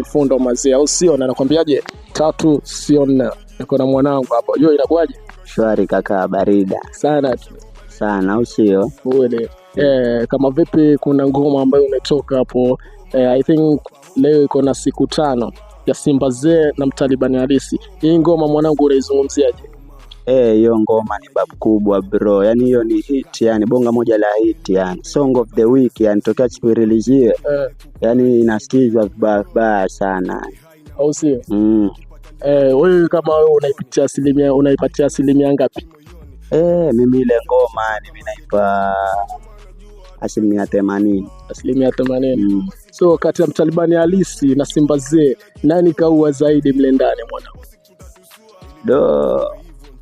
Fundo mazee, au sio? Na nakwambiaje, 3 sio 4. Niko na mwanangu hapo. Hiyo inakuwaje? Shwari kaka, barida Sana tu. sana, au sio? Uele. Kama vipi, kuna ngoma ambayo imetoka hapo. I think leo iko na siku 5 ya Simba Zee na Mtalibani Halisi. Hii ngoma mwanangu unaizungumziaje? Hiyo ngoma ni babu kubwa bro. Yaani hiyo ni hit, yani bonga moja la hit, yani song of the week, yani tokea siku release. Yaani inasikizwa vibaya sana. Au sio? Wewe kama wewe unaipatia asilimia ngapi? Mimi ile ngoma mimi naipa asilimia 80. Asilimia 80. So kati ya Mtalibani Halisi na Simba Zee, nani kaua zaidi mle ndani mwanangu?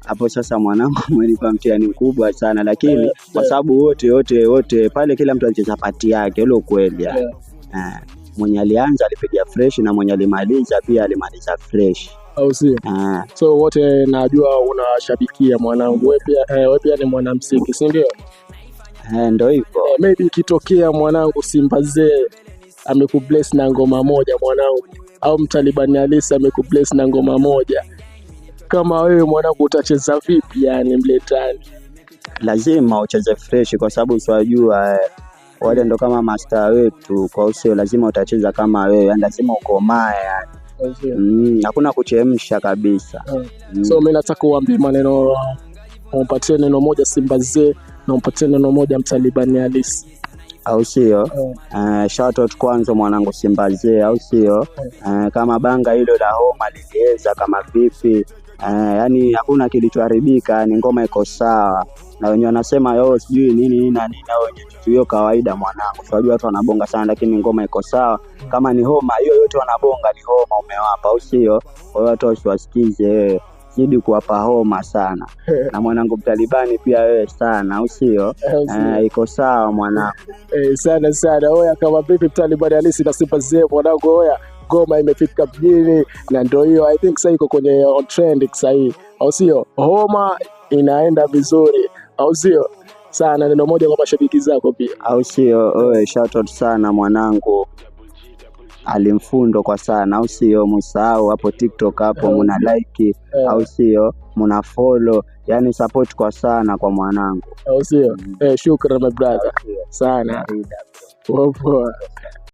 Hapo sasa mwanangu umenipa mtihani mkubwa sana, lakini kwa sababu wote pale kila mtu alicheza pati yake, ile ukweli. Mwenye alianza alipiga fresh na mwenye alimaliza pia alimaliza fresh. Au sio? So wote najua unashabikia mwanangu. Wewe pia ni mwanamuziki, si ndio? Ndio hivyo. Maybe ikitokea mwanangu Simba Zee amekubless na ngoma moja mwanangu, au Mtalibani Halisi amekubless na ngoma moja, kama wewe mwanangu utacheza vipi yani mletani? Lazima ucheze fresh kwa sababu usijua wale ndo kama master wetu, kwa hiyo lazima utacheza kama wewe, yani lazima ukomae yani. Hakuna kuchemsha kabisa. So mimi nataka uambie maneno, umpatie neno moja Simba Zee na umpatie neno moja Mtalibani Halisi, au sio? Shout out kwanza mwanangu Simba Zee, au sio? Kama banga hilo la homa liliweza kama vipi, yani hakuna kilichoharibika, ni ngoma iko sawa. Na wenyewe wanasema sijui nini na wenyewe hiyo kawaida mwanangu. Unajua watu wanabonga sana, lakini ngoma iko sawa. Kama ni homa hiyo yote wanabonga ni homa umewapa, au sio? Kwa hiyo watu wasiwasikize, zidi kuwapa homa sana. Na mwanangu Mtalibani pia wewe sana, au sio? Iko sawa mwanangu. Sana. Kama vipi Mtalibani Halisi na Simba Zee mwanangu, ngoma imefika mjini na ndio hiyo, I think sasa iko kwenye on trend sasa hii, au sio? Homa inaenda vizuri, au sio? Sana neno moja kwa mashabiki zako pia, au sio? Shout out sana mwanangu Alimfundo kwa sana, au sio? Msahau hapo TikTok hapo muna like, au sio? Muna follow, yani support kwa sana kwa mwanangu, au sio? Shukrani my brother sana. Poa.